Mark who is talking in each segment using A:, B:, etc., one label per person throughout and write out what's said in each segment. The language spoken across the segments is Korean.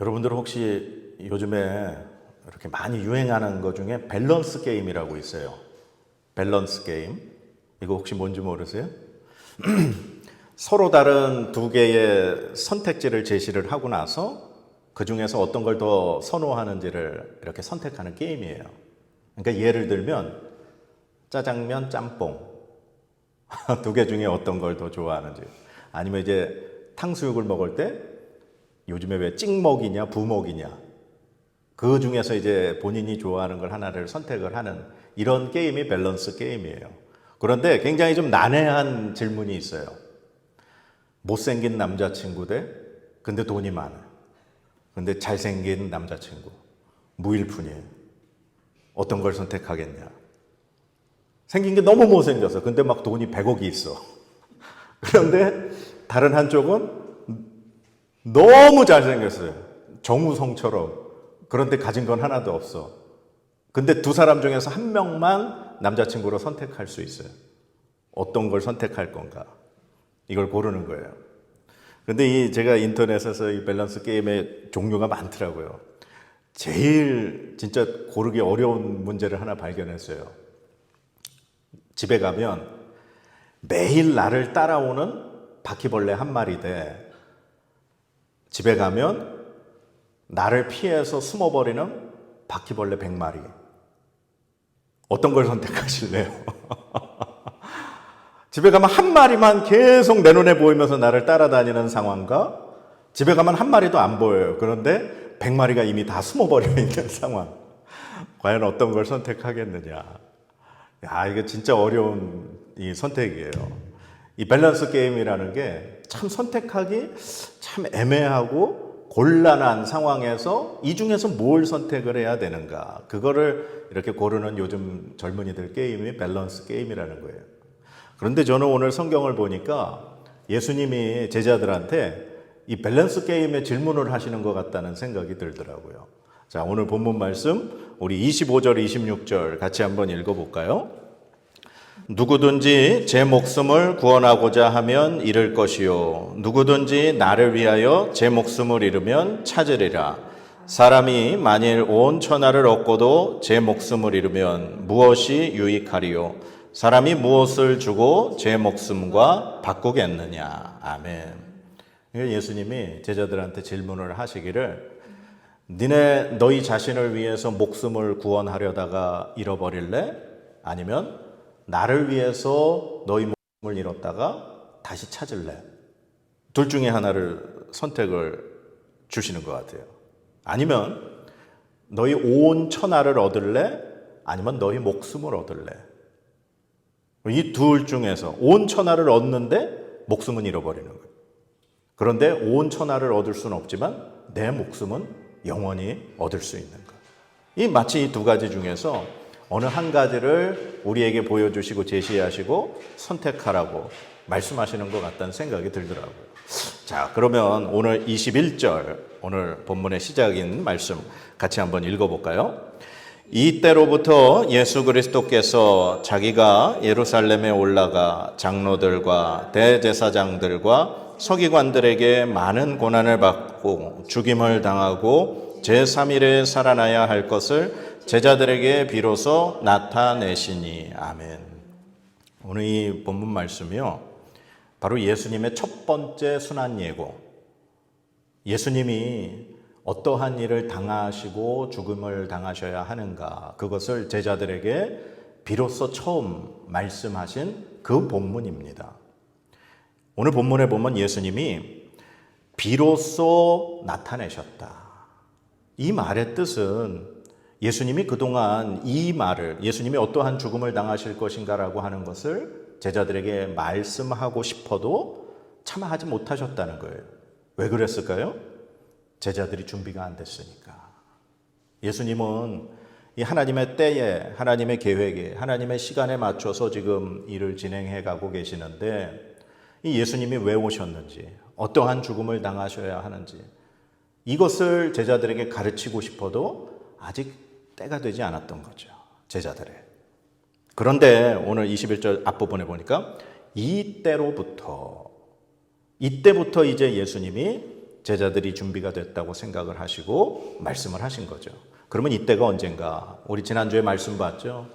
A: 여러분들 혹시 요즘에 이렇게 많이 유행하는 것 중에 밸런스 게임이라고 있어요. 밸런스 게임. 이거 혹시 뭔지 모르세요? 서로 다른 두 개의 선택지를 제시를 하고 나서 그 중에서 어떤 걸 더 선호하는지를 이렇게 선택하는 게임이에요. 그러니까 예를 들면 짜장면, 짬뽕 두 개 중에 어떤 걸 더 좋아하는지, 아니면 이제 탕수육을 먹을 때 요즘에 왜 찍먹이냐 부먹이냐, 그 중에서 이제 본인이 좋아하는 걸 하나를 선택을 하는 이런 게임이 밸런스 게임이에요. 그런데 굉장히 좀 난해한 질문이 있어요. 못생긴 남자친구 대 근데 돈이 많아요. 근데 잘생긴 남자친구, 무일푼이에요. 어떤 걸 선택하겠냐? 생긴 게 너무 못생겨서 근데 막 돈이 100억이 있어. 그런데 다른 한쪽은 너무 잘생겼어요. 정우성처럼. 그런데 가진 건 하나도 없어. 근데 두 사람 중에서 한 명만 남자친구로 선택할 수 있어요. 어떤 걸 선택할 건가? 이걸 고르는 거예요. 근데 제가 인터넷에서 이 밸런스 게임의 종류가 많더라고요. 제일 진짜 고르기 어려운 문제를 하나 발견했어요. 집에 가면 매일 나를 따라오는 바퀴벌레 한 마리 대 집에 가면 나를 피해서 숨어버리는 바퀴벌레 100마리. 어떤 걸 선택하실래요? 집에 가면 한 마리만 계속 내 눈에 보이면서 나를 따라다니는 상황과 집에 가면 한 마리도 안 보여요. 그런데 100마리가 이미 다 숨어버려 있는 상황. 과연 어떤 걸 선택하겠느냐. 야, 이게 진짜 어려운 이 선택이에요. 이 밸런스 게임이라는 게 참 선택하기 참 애매하고 곤란한 상황에서 이 중에서 뭘 선택을 해야 되는가. 그거를 이렇게 고르는 요즘 젊은이들 게임이 밸런스 게임이라는 거예요. 그런데 저는 오늘 성경을 보니까 예수님이 제자들한테 이 밸런스 게임에 질문을 하시는 것 같다는 생각이 들더라고요. 자, 오늘 본문 말씀 우리 25절, 26절 같이 한번 읽어볼까요? 누구든지 제 목숨을 구원하고자 하면 잃을 것이요 누구든지 나를 위하여 제 목숨을 잃으면 찾으리라. 사람이 만일 온 천하를 얻고도 제 목숨을 잃으면 무엇이 유익하리요? 사람이 무엇을 주고 제 목숨과 바꾸겠느냐. 아멘. 예수님이 제자들한테 질문을 하시기를, 너희 자신을 위해서 목숨을 구원하려다가 잃어버릴래? 아니면 나를 위해서 너희 목숨을 잃었다가 다시 찾을래? 둘 중에 하나를 선택을 주시는 것 같아요. 아니면 너희 온 천하를 얻을래? 아니면 너희 목숨을 얻을래? 이 둘 중에서 온 천하를 얻는데 목숨은 잃어버리는 거예요. 그런데 온 천하를 얻을 수는 없지만 내 목숨은 영원히 얻을 수 있는 거예요. 이 마치 이 두 가지 중에서 어느 한 가지를 우리에게 보여주시고 제시하시고 선택하라고 말씀하시는 것 같다는 생각이 들더라고요. 자, 그러면 오늘 21절, 오늘 본문의 시작인 말씀 같이 한번 읽어볼까요? 이때로부터 예수 그리스도께서 자기가 예루살렘에 올라가 장로들과 대제사장들과 서기관들에게 많은 고난을 받고 죽임을 당하고 제3일에 살아나야 할 것을 제자들에게 비로소 나타내시니. 아멘. 오늘 이 본문 말씀이요, 바로 예수님의 첫 번째 순환 예고, 예수님이 어떠한 일을 당하시고 죽음을 당하셔야 하는가, 그것을 제자들에게 비로소 처음 말씀하신 그 본문입니다. 오늘 본문에 보면 예수님이 비로소 나타내셨다. 이 말의 뜻은 예수님이 그동안 이 말을, 예수님이 어떠한 죽음을 당하실 것인가라고 하는 것을 제자들에게 말씀하고 싶어도 차마 하지 못하셨다는 거예요. 왜 그랬을까요? 제자들이 준비가 안 됐으니까. 예수님은 이 하나님의 때에, 하나님의 계획에, 하나님의 시간에 맞춰서 지금 일을 진행해 가고 계시는데, 이 예수님이 왜 오셨는지, 어떠한 죽음을 당하셔야 하는지, 이것을 제자들에게 가르치고 싶어도 아직 때가 되지 않았던 거죠, 제자들의. 그런데 오늘 21절 앞부분에 보니까 이때부터 이제 예수님이 제자들이 준비가 됐다고 생각을 하시고 말씀을 하신 거죠. 그러면 이때가 언젠가? 우리 지난주에 말씀 봤죠.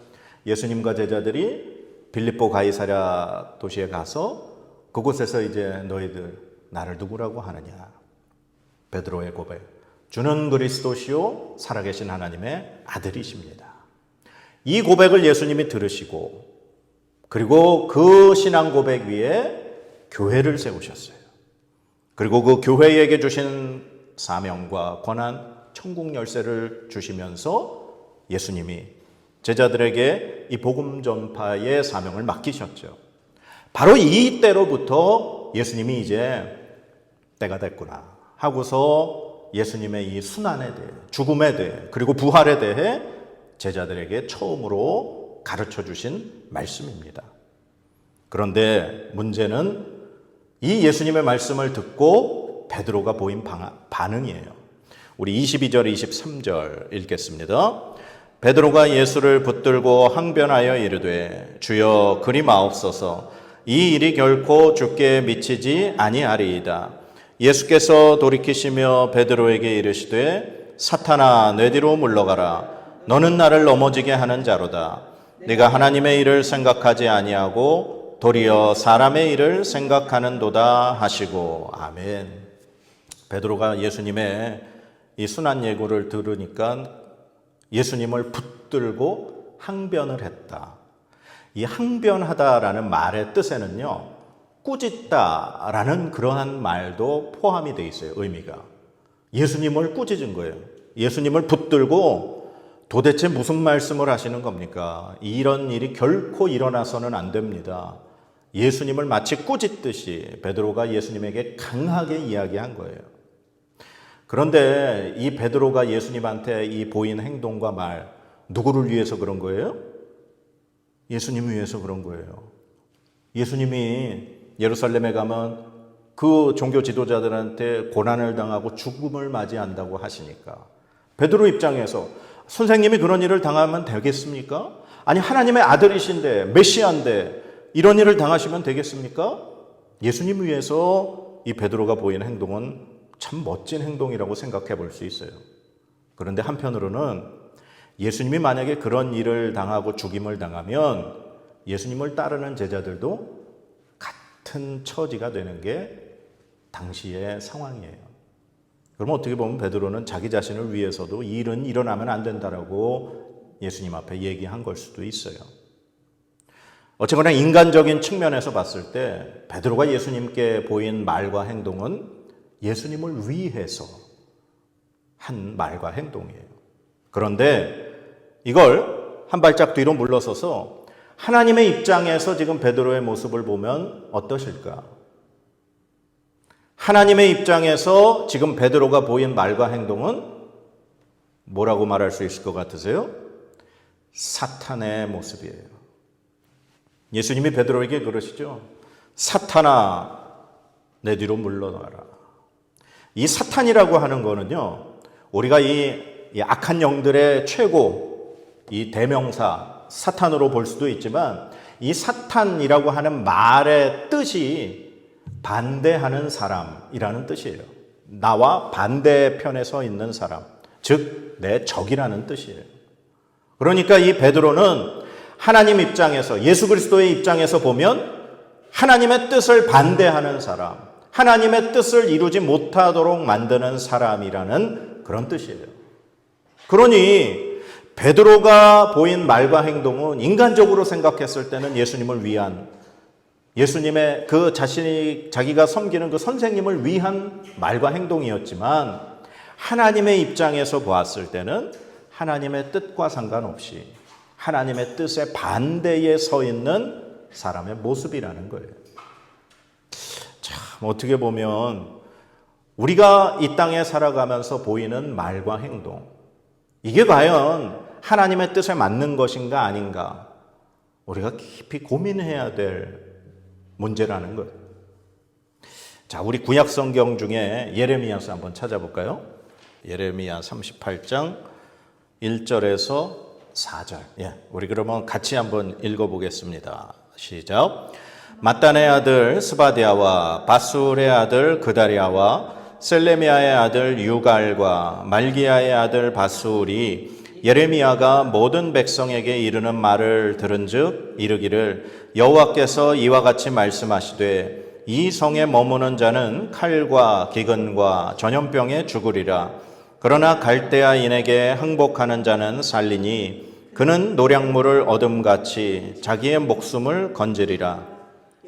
A: 예수님과 제자들이 빌립보 가이사랴 도시에 가서 그곳에서 이제 너희들 나를 누구라고 하느냐? 베드로의 고백. 주는 그리스도시요 살아계신 하나님의 아들이십니다. 이 고백을 예수님이 들으시고 그리고 그 신앙 고백 위에 교회를 세우셨어요. 그리고 그 교회에게 주신 사명과 권한, 천국 열쇠를 주시면서 예수님이 제자들에게 이 복음 전파의 사명을 맡기셨죠. 바로 이때로부터 예수님이 이제 때가 됐구나 하고서 예수님의 이 순환에 대해, 죽음에 대해, 그리고 부활에 대해 제자들에게 처음으로 가르쳐 주신 말씀입니다. 그런데 문제는 이 예수님의 말씀을 듣고 베드로가 보인 반응이에요. 우리 22절, 23절 읽겠습니다. 베드로가 예수를 붙들고 항변하여 이르되 주여 그리 마옵소서 이 일이 결코 주께 미치지 아니하리이다. 예수께서 돌이키시며 베드로에게 이르시되 사탄아 내 뒤로 물러가라. 너는 나를 넘어지게 하는 자로다. 네가 하나님의 일을 생각하지 아니하고 도리어 사람의 일을 생각하는도다 하시고. 아멘. 베드로가 예수님의 이 순환 예고를 들으니까 예수님을 붙들고 항변을 했다. 이 항변하다라는 말의 뜻에는요, 꾸짖다라는 그러한 말도 포함이 되어 있어요. 의미가. 예수님을 꾸짖은 거예요. 예수님을 붙들고 도대체 무슨 말씀을 하시는 겁니까? 이런 일이 결코 일어나서는 안 됩니다. 예수님을 마치 꾸짖듯이 베드로가 예수님에게 강하게 이야기한 거예요. 그런데 이 베드로가 예수님한테 이 보인 행동과 말, 누구를 위해서 그런 거예요? 예수님을 위해서 그런 거예요. 예수님이 예루살렘에 가면 그 종교 지도자들한테 고난을 당하고 죽음을 맞이한다고 하시니까 베드로 입장에서 선생님이 그런 일을 당하면 되겠습니까? 아니 하나님의 아들이신데 메시아인데 이런 일을 당하시면 되겠습니까? 예수님 위해서 이 베드로가 보이는 행동은 참 멋진 행동이라고 생각해 볼 수 있어요. 그런데 한편으로는 예수님이 만약에 그런 일을 당하고 죽임을 당하면 예수님을 따르는 제자들도 같은 처지가 되는 게 당시의 상황이에요. 그럼 어떻게 보면 베드로는 자기 자신을 위해서도 이 일은 일어나면 안 된다라고 예수님 앞에 얘기한 걸 수도 있어요. 어쨌거나 인간적인 측면에서 봤을 때 베드로가 예수님께 보인 말과 행동은 예수님을 위해서 한 말과 행동이에요. 그런데 이걸 한 발짝 뒤로 물러서서 하나님의 입장에서 지금 베드로의 모습을 보면 어떠실까? 하나님의 입장에서 지금 베드로가 보인 말과 행동은 뭐라고 말할 수 있을 것 같으세요? 사탄의 모습이에요. 예수님이 베드로에게 그러시죠. 사탄아, 내 뒤로 물러나라. 이 사탄이라고 하는 거는요, 우리가 이 악한 영들의 최고, 이 대명사, 사탄으로 볼 수도 있지만, 이 사탄이라고 하는 말의 뜻이 반대하는 사람이라는 뜻이에요. 나와 반대편에 서 있는 사람, 즉, 내 적이라는 뜻이에요. 그러니까 이 베드로는 하나님 입장에서, 예수 그리스도의 입장에서 보면 하나님의 뜻을 반대하는 사람, 하나님의 뜻을 이루지 못하도록 만드는 사람이라는 그런 뜻이에요. 그러니 베드로가 보인 말과 행동은 인간적으로 생각했을 때는 예수님을 위한, 예수님의 그 자기가 섬기는 그 선생님을 위한 말과 행동이었지만 하나님의 입장에서 보았을 때는 하나님의 뜻과 상관없이 하나님의 뜻에 반대에 서 있는 사람의 모습이라는 거예요. 참 어떻게 보면 우리가 이 땅에 살아가면서 보이는 말과 행동, 이게 과연 하나님의 뜻에 맞는 것인가 아닌가, 우리가 깊이 고민해야 될 문제라는 거예요. 자, 우리 구약 성경 중에 예레미야서 한번 찾아볼까요? 예레미야 38장 1절에서 4절. 우리 그러면 같이 한번 읽어보겠습니다. 시작. mat단의 아들 스바디아와 바술의 아들 그다리아와 셀레미야의 아들 유갈과 말기야의 아들 바술이 예레미야가 모든 백성에게 이르는 말을 들은즉 이르기를 여호와께서 이와 같이 말씀하시되 이 성에 머무는 자는 칼과 기근과 전염병에 죽으리라. 그러나 갈대아인에게 항복하는 자는 살리니 그는 노량물을 얻음같이 자기의 목숨을 건지리라.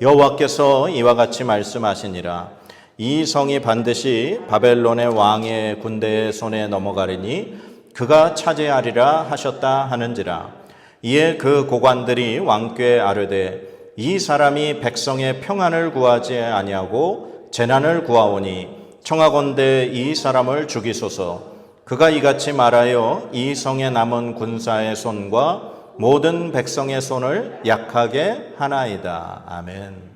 A: 여호와께서 이와 같이 말씀하시니라. 이 성이 반드시 바벨론의 왕의 군대의 손에 넘어가리니 그가 차지하리라 하셨다 하는지라. 이에 그 고관들이 왕께 아뢰되 이 사람이 백성의 평안을 구하지 아니하고 재난을 구하오니 청하건대 이 사람을 죽이소서. 그가 이같이 말하여 이 성에 남은 군사의 손과 모든 백성의 손을 약하게 하나이다. 아멘.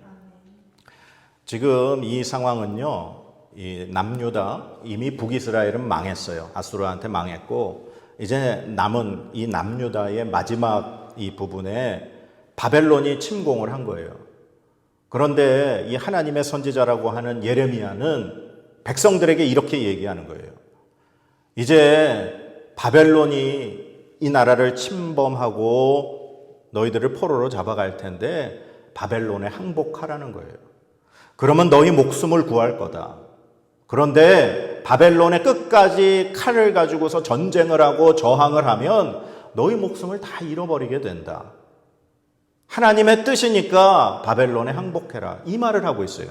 A: 지금 이 상황은요, 이 남유다, 이미 북이스라엘은 망했어요. 아수르한테 망했고, 이제 남은 이 남유다의 마지막 이 부분에 바벨론이 침공을 한 거예요. 그런데 이 하나님의 선지자라고 하는 예레미야는 백성들에게 이렇게 얘기하는 거예요. 이제 바벨론이 이 나라를 침범하고 너희들을 포로로 잡아갈 텐데 바벨론에 항복하라는 거예요. 그러면 너희 목숨을 구할 거다. 그런데 바벨론에 끝까지 칼을 가지고서 전쟁을 하고 저항을 하면 너희 목숨을 다 잃어버리게 된다. 하나님의 뜻이니까 바벨론에 항복해라. 이 말을 하고 있어요.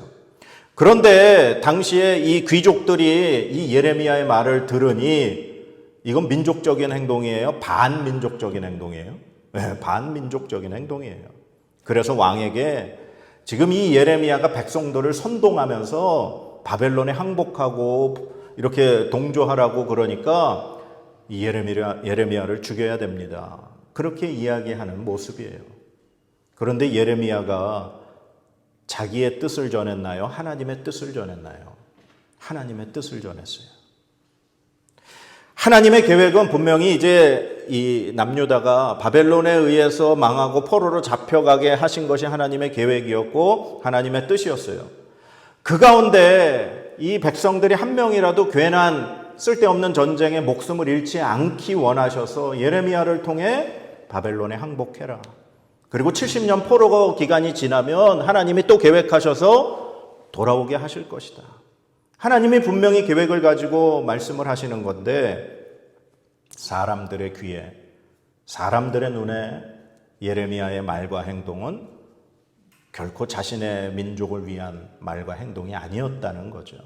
A: 그런데 당시에 이 귀족들이 이 예레미야의 말을 들으니 이건 민족적인 행동이에요? 반민족적인 행동이에요? 네, 반민족적인 행동이에요. 그래서 왕에게 지금 이 예레미야가 백성들을 선동하면서 바벨론에 항복하고 이렇게 동조하라고 그러니까 이 예레미야를 죽여야 됩니다. 그렇게 이야기하는 모습이에요. 그런데 예레미야가 자기의 뜻을 전했나요? 하나님의 뜻을 전했나요? 하나님의 뜻을 전했어요. 하나님의 계획은 분명히 이제 이 남유다가 바벨론에 의해서 망하고 포로로 잡혀가게 하신 것이 하나님의 계획이었고 하나님의 뜻이었어요. 그 가운데 이 백성들이 한 명이라도 괜한 쓸데없는 전쟁에 목숨을 잃지 않기 원하셔서 예레미야를 통해 바벨론에 항복해라. 그리고 70년 포로 기간이 지나면 하나님이 또 계획하셔서 돌아오게 하실 것이다. 하나님이 분명히 계획을 가지고 말씀을 하시는 건데 사람들의 귀에, 사람들의 눈에 예레미야의 말과 행동은 결코 자신의 민족을 위한 말과 행동이 아니었다는 거죠.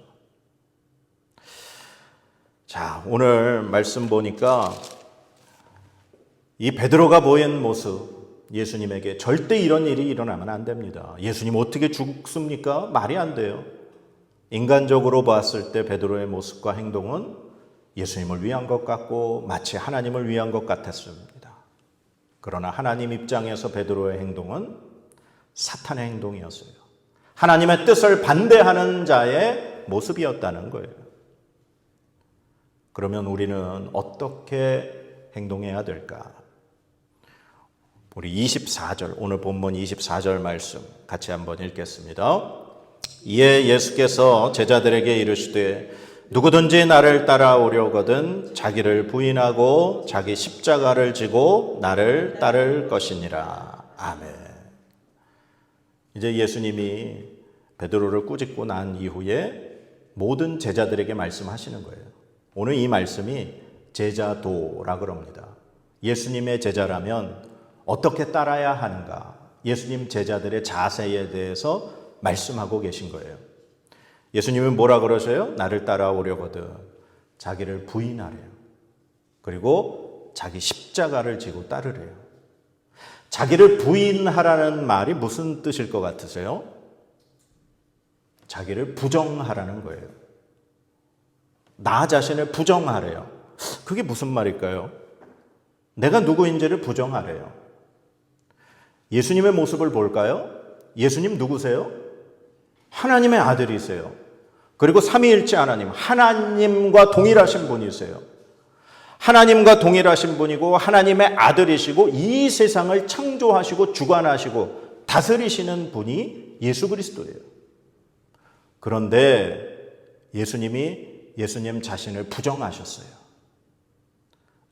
A: 자, 오늘 말씀 보니까 이 베드로가 보인 모습, 예수님에게 절대 이런 일이 일어나면 안 됩니다. 예수님 어떻게 죽습니까? 말이 안 돼요. 인간적으로 봤을 때 베드로의 모습과 행동은 예수님을 위한 것 같고 마치 하나님을 위한 것 같았습니다. 그러나 하나님 입장에서 베드로의 행동은 사탄의 행동이었어요. 하나님의 뜻을 반대하는 자의 모습이었다는 거예요. 그러면 우리는 어떻게 행동해야 될까? 우리 24절, 오늘 본문 24절 말씀 같이 한번 읽겠습니다. 이에 예수께서 제자들에게 이르시되 누구든지 나를 따라오려거든 자기를 부인하고 자기 십자가를 지고 나를 따를 것이니라. 아멘. 이제 예수님이 베드로를 꾸짖고 난 이후에 모든 제자들에게 말씀하시는 거예요. 오늘 이 말씀이 제자도라 그럽니다. 예수님의 제자라면 어떻게 따라야 하는가? 예수님 제자들의 자세에 대해서 말씀하고 계신 거예요. 예수님은 뭐라 그러셔요? 나를 따라오려거든 자기를 부인하래요. 그리고 자기 십자가를 지고 따르래요. 자기를 부인하라는 말이 무슨 뜻일 것 같으세요? 자기를 부정하라는 거예요. 나 자신을 부정하래요. 그게 무슨 말일까요? 내가 누구인지를 부정하래요. 예수님의 모습을 볼까요? 예수님 누구세요? 하나님의 아들이세요. 그리고 삼위일체 하나님, 하나님과 동일하신 분이세요. 하나님과 동일하신 분이고 하나님의 아들이시고 이 세상을 창조하시고 주관하시고 다스리시는 분이 예수 그리스도예요. 그런데 예수님 자신을 부정하셨어요.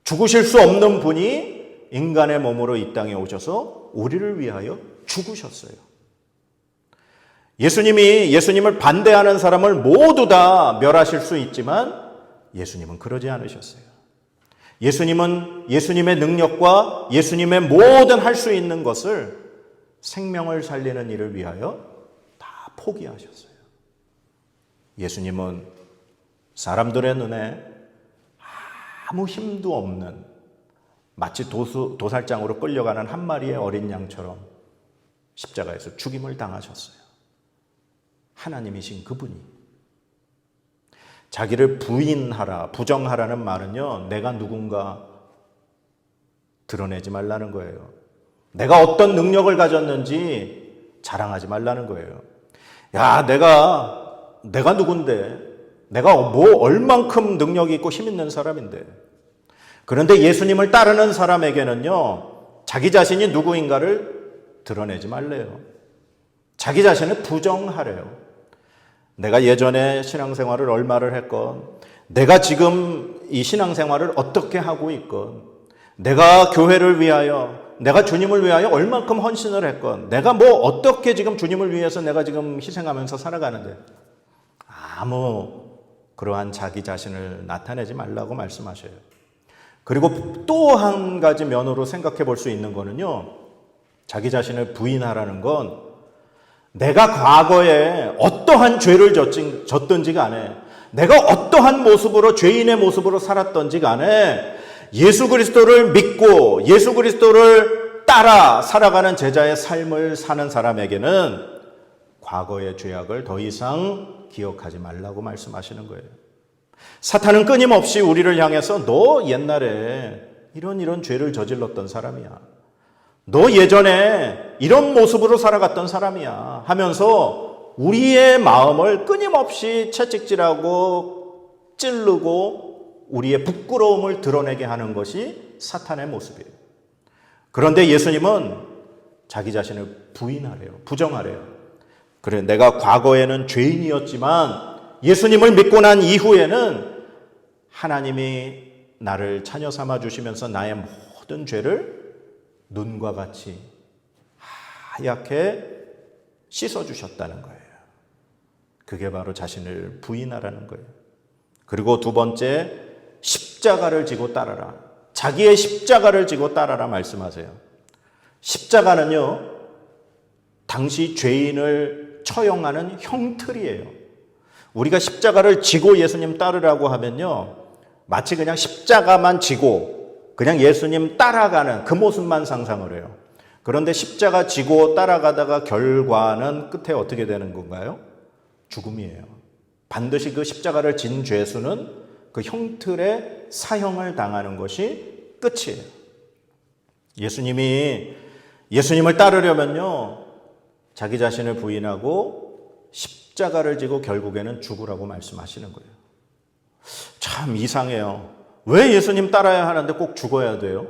A: 죽으실 수 없는 분이 인간의 몸으로 이 땅에 오셔서 우리를 위하여 죽으셨어요. 예수님을 반대하는 사람을 모두 다 멸하실 수 있지만 예수님은 그러지 않으셨어요. 예수님은 예수님의 능력과 예수님의 모든 할 수 있는 것을 생명을 살리는 일을 위하여 다 포기하셨어요. 예수님은 사람들의 눈에 아무 힘도 없는 마치 도살장으로 끌려가는 한 마리의 어린 양처럼 십자가에서 죽임을 당하셨어요. 하나님이신 그분이. 자기를 부정하라는 말은요, 내가 누군가 드러내지 말라는 거예요. 내가 어떤 능력을 가졌는지 자랑하지 말라는 거예요. 야, 내가 누군데, 내가 뭐 얼만큼 능력이 있고 힘 있는 사람인데. 그런데 예수님을 따르는 사람에게는요, 자기 자신이 누구인가를 드러내지 말래요. 자기 자신을 부정하래요. 내가 예전에 신앙생활을 얼마를 했건, 내가 지금 이 신앙생활을 어떻게 하고 있건, 내가 교회를 위하여, 내가 주님을 위하여 얼만큼 헌신을 했건, 내가 뭐 어떻게 지금 주님을 위해서 내가 지금 희생하면서 살아가는데, 아무 그러한 자기 자신을 나타내지 말라고 말씀하셔요. 그리고 또 한 가지 면으로 생각해 볼 수 있는 거는요, 자기 자신을 부인하라는 건 내가 과거에 어떠한 죄를 졌든지 간에, 내가 어떠한 모습으로, 죄인의 모습으로 살았던지 간에 예수 그리스도를 믿고 예수 그리스도를 따라 살아가는 제자의 삶을 사는 사람에게는 과거의 죄악을 더 이상 기억하지 말라고 말씀하시는 거예요. 사탄은 끊임없이 우리를 향해서 너 옛날에 이런 죄를 저질렀던 사람이야, 너 예전에 이런 모습으로 살아갔던 사람이야 하면서 우리의 마음을 끊임없이 채찍질하고 찌르고 우리의 부끄러움을 드러내게 하는 것이 사탄의 모습이에요. 그런데 예수님은 자기 자신을 부인하래요. 부정하래요. 그래, 내가 과거에는 죄인이었지만 예수님을 믿고 난 이후에는 하나님이 나를 자녀 삼아 주시면서 나의 모든 죄를 눈과 같이 하얗게 씻어주셨다는 거예요. 그게 바로 자신을 부인하라는 거예요. 그리고 두 번째, 십자가를 지고 따라라. 자기의 십자가를 지고 따라라 말씀하세요. 십자가는요, 당시 죄인을 처형하는 형틀이에요. 우리가 십자가를 지고 예수님 따르라고 하면요, 마치 그냥 십자가만 지고 그냥 예수님 따라가는 그 모습만 상상을 해요. 그런데 십자가 지고 따라가다가 결과는 끝에 어떻게 되는 건가요? 죽음이에요. 반드시 그 십자가를 진 죄수는 그 형틀의 사형을 당하는 것이 끝이에요. 예수님을 따르려면요, 자기 자신을 부인하고 십자가를 지고 결국에는 죽으라고 말씀하시는 거예요. 참 이상해요. 왜 예수님 따라야 하는데 꼭 죽어야 돼요?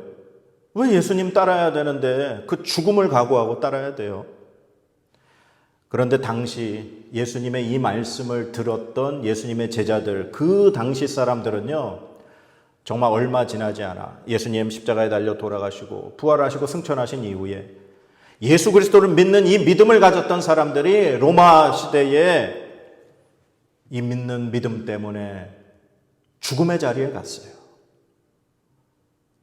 A: 왜 예수님 따라야 되는데 그 죽음을 각오하고 따라야 돼요? 그런데 당시 예수님의 이 말씀을 들었던 예수님의 제자들, 그 당시 사람들은요, 정말 얼마 지나지 않아 예수님 십자가에 달려 돌아가시고 부활하시고 승천하신 이후에 예수 그리스도를 믿는 이 믿음을 가졌던 사람들이 로마 시대에 이 믿는 믿음 때문에 죽음의 자리에 갔어요.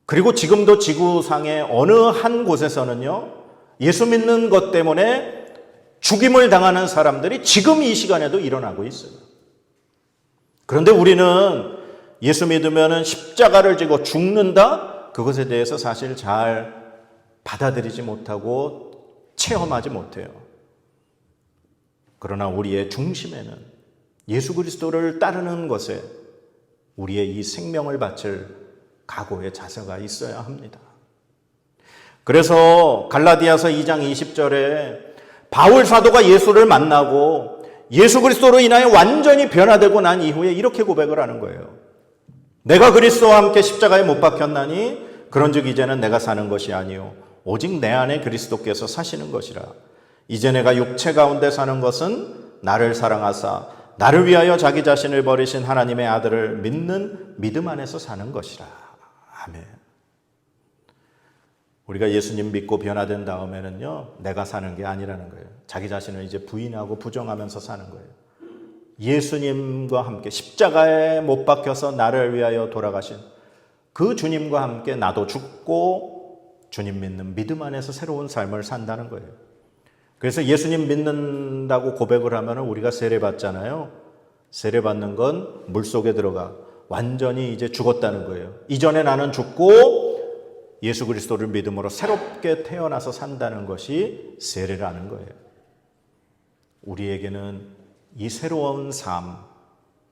A: 그리고 지금도 지구상의 어느 한 곳에서는요, 예수 믿는 것 때문에 죽임을 당하는 사람들이 지금 이 시간에도 일어나고 있어요. 그런데 우리는 예수 믿으면 십자가를 지고 죽는다? 그것에 대해서 사실 잘 받아들이지 못하고 체험하지 못해요. 그러나 우리의 중심에는 예수 그리스도를 따르는 것에 우리의 이 생명을 바칠 각오의 자세가 있어야 합니다. 그래서 갈라디아서 2장 20절에 바울 사도가 예수를 만나고 예수 그리스도로 인하여 완전히 변화되고 난 이후에 이렇게 고백을 하는 거예요. 내가 그리스도와 함께 십자가에 못 박혔나니 그런즉 이제는 내가 사는 것이 아니요 오직 내 안에 그리스도께서 사시는 것이라. 이제 내가 육체 가운데 사는 것은 나를 사랑하사 나를 위하여 자기 자신을 버리신 하나님의 아들을 믿는 믿음 안에서 사는 것이라. 아멘. 우리가 예수님 믿고 변화된 다음에는요, 내가 사는 게 아니라는 거예요. 자기 자신을 이제 부인하고 부정하면서 사는 거예요. 예수님과 함께 십자가에 못 박혀서 나를 위하여 돌아가신 그 주님과 함께 나도 죽고 주님 믿는 믿음 안에서 새로운 삶을 산다는 거예요. 그래서 예수님 믿는다고 고백을 하면 우리가 세례받잖아요. 세례받는 건 물속에 들어가 완전히 이제 죽었다는 거예요. 이전에 나는 죽고 예수 그리스도를 믿음으로 새롭게 태어나서 산다는 것이 세례라는 거예요. 우리에게는 이 새로운 삶,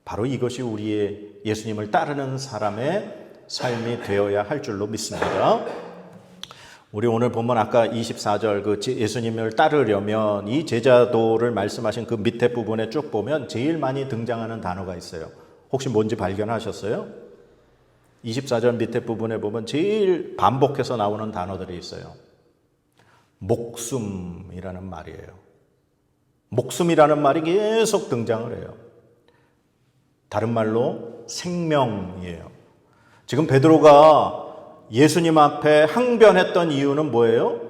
A: 바로 이것이 우리의 예수님을 따르는 사람의 삶이 되어야 할 줄로 믿습니다. 우리 오늘 보면 아까 24절 그 예수님을 따르려면 이 제자도를 말씀하신 그 밑에 부분에 쭉 보면 제일 많이 등장하는 단어가 있어요. 혹시 뭔지 발견하셨어요? 24절 밑에 부분에 보면 제일 반복해서 나오는 단어들이 있어요. 목숨이라는 말이에요. 목숨이라는 말이 계속 등장을 해요. 다른 말로 생명이에요. 지금 베드로가 예수님 앞에 항변했던 이유는 뭐예요?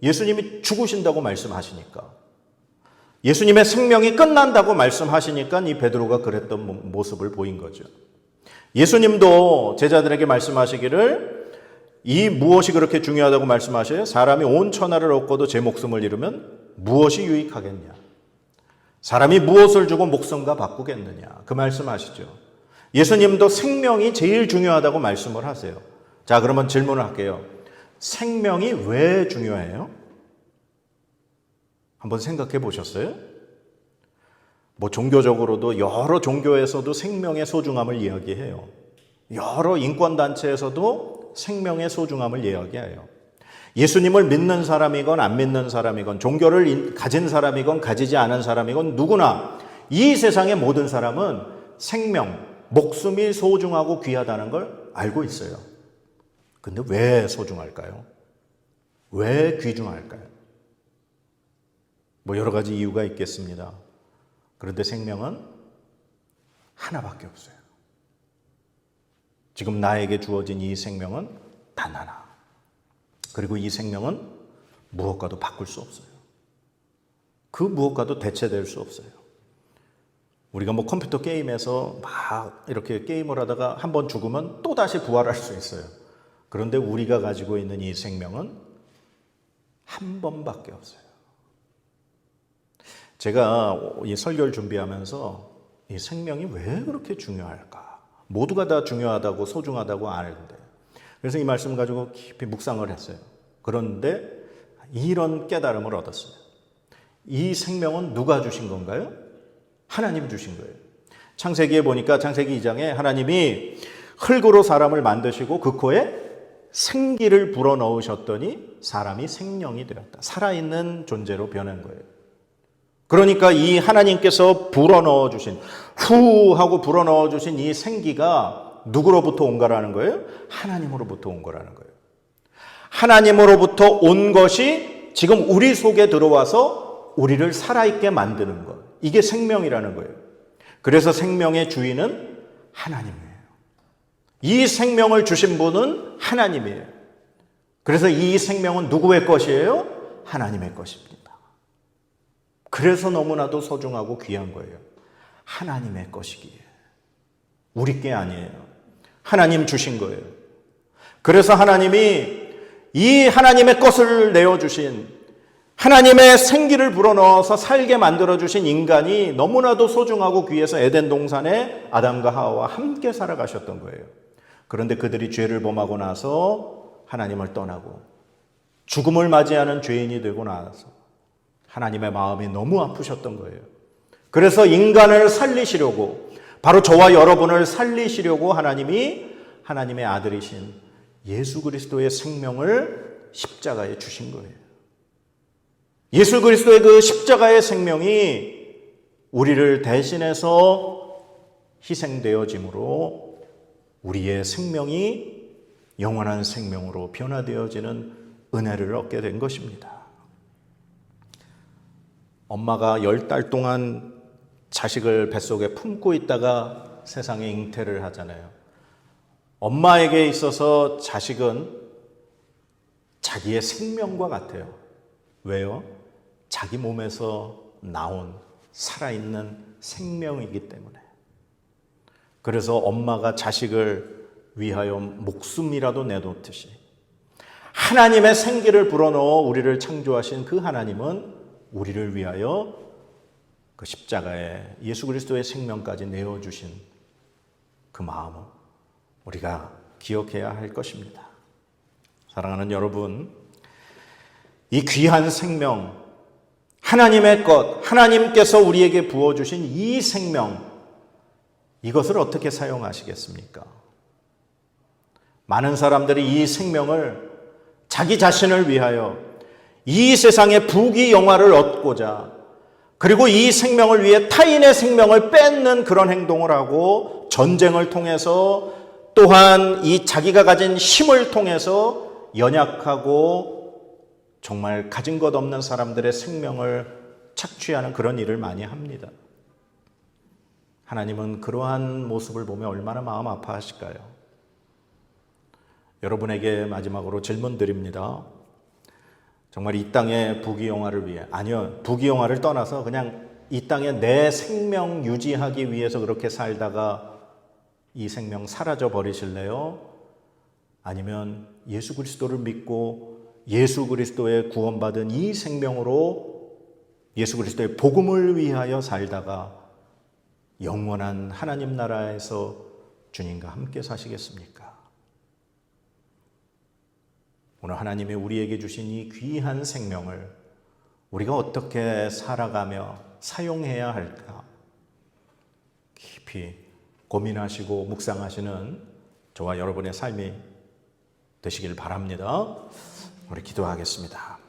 A: 예수님이 죽으신다고 말씀하시니까. 예수님의 생명이 끝난다고 말씀하시니까 이 베드로가 그랬던 모습을 보인 거죠. 예수님도 제자들에게 말씀하시기를 이 무엇이 그렇게 중요하다고 말씀하셔요? 사람이 온 천하를 얻고도 제 목숨을 잃으면 무엇이 유익하겠냐? 사람이 무엇을 주고 목숨과 바꾸겠느냐? 그 말씀하시죠. 예수님도 생명이 제일 중요하다고 말씀을 하세요. 자, 그러면 질문을 할게요. 생명이 왜 중요해요? 한번 생각해 보셨어요? 뭐 종교적으로도 여러 종교에서도 생명의 소중함을 이야기해요. 여러 인권단체에서도 생명의 소중함을 이야기해요. 예수님을 믿는 사람이건 안 믿는 사람이건 종교를 가진 사람이건 가지지 않은 사람이건 누구나 이 세상의 모든 사람은 생명, 목숨이 소중하고 귀하다는 걸 알고 있어요. 근데 왜 소중할까요? 왜 귀중할까요? 뭐 여러 가지 이유가 있겠습니다. 그런데 생명은 하나밖에 없어요. 지금 나에게 주어진 이 생명은 단 하나. 그리고 이 생명은 무엇과도 바꿀 수 없어요. 그 무엇과도 대체될 수 없어요. 우리가 뭐 컴퓨터 게임에서 막 이렇게 게임을 하다가 한번 죽으면 또다시 부활할 수 있어요. 그런데 우리가 가지고 있는 이 생명은 한 번밖에 없어요. 제가 이 설교를 준비하면서 이 생명이 왜 그렇게 중요할까? 모두가 다 중요하다고 소중하다고 아는데. 그래서 이 말씀 가지고 깊이 묵상을 했어요. 그런데 이런 깨달음을 얻었어요. 이 생명은 누가 주신 건가요? 하나님 주신 거예요. 창세기에 보니까 창세기 2장에 하나님이 흙으로 사람을 만드시고 그 코에 생기를 불어넣으셨더니 사람이 생명이 되었다. 살아있는 존재로 변한 거예요. 그러니까 이 하나님께서 불어넣어 주신, 후 하고 불어넣어 주신 이 생기가 누구로부터 온 거라는 거예요? 하나님으로부터 온 거라는 거예요. 하나님으로부터 온 것이 지금 우리 속에 들어와서 우리를 살아있게 만드는 것. 이게 생명이라는 거예요. 그래서 생명의 주인은 하나님이에요. 이 생명을 주신 분은 하나님이에요. 그래서 이 생명은 누구의 것이에요? 하나님의 것입니다. 그래서 너무나도 소중하고 귀한 거예요. 하나님의 것이기에. 우리 게 아니에요. 하나님 주신 거예요. 그래서 하나님이 이 하나님의 것을 내어주신, 하나님의 생기를 불어넣어서 살게 만들어주신 인간이 너무나도 소중하고 귀해서 에덴 동산에 아담과 하와와 함께 살아가셨던 거예요. 그런데 그들이 죄를 범하고 나서 하나님을 떠나고 죽음을 맞이하는 죄인이 되고 나서 하나님의 마음이 너무 아프셨던 거예요. 그래서 인간을 살리시려고, 바로 저와 여러분을 살리시려고 하나님이 하나님의 아들이신 예수 그리스도의 생명을 십자가에 주신 거예요. 예수 그리스도의 그 십자가의 생명이 우리를 대신해서 희생되어짐으로 우리의 생명이 영원한 생명으로 변화되어지는 은혜를 얻게 된 것입니다. 엄마가 10달 동안 자식을 뱃속에 품고 있다가 세상에 잉태를 하잖아요. 엄마에게 있어서 자식은 자기의 생명과 같아요. 왜요? 자기 몸에서 나온 살아있는 생명이기 때문에. 그래서 엄마가 자식을 위하여 목숨이라도 내놓듯이 하나님의 생기를 불어넣어 우리를 창조하신 그 하나님은 우리를 위하여 그 십자가에 예수 그리스도의 생명까지 내어주신 그 마음을 우리가 기억해야 할 것입니다. 사랑하는 여러분, 이 귀한 생명, 하나님의 것, 하나님께서 우리에게 부어주신 이 생명, 이것을 어떻게 사용하시겠습니까? 많은 사람들이 이 생명을 자기 자신을 위하여 이 세상의 부귀영화를 얻고자, 그리고 이 생명을 위해 타인의 생명을 뺏는 그런 행동을 하고, 전쟁을 통해서 또한 이 자기가 가진 힘을 통해서 연약하고 정말 가진 것 없는 사람들의 생명을 착취하는 그런 일을 많이 합니다. 하나님은 그러한 모습을 보며 얼마나 마음 아파하실까요? 여러분에게 마지막으로 질문 드립니다. 정말 이 땅의 부귀영화를 위해, 아니요, 부귀영화를 떠나서 그냥 이 땅에 내 생명 유지하기 위해서 그렇게 살다가 이 생명 사라져 버리실래요? 아니면 예수 그리스도를 믿고 예수 그리스도의 구원받은 이 생명으로 예수 그리스도의 복음을 위하여 살다가 영원한 하나님 나라에서 주님과 함께 사시겠습니까? 오늘 하나님이 우리에게 주신 이 귀한 생명을 우리가 어떻게 살아가며 사용해야 할까? 깊이 고민하시고 묵상하시는 저와 여러분의 삶이 되시길 바랍니다. 우리 기도하겠습니다.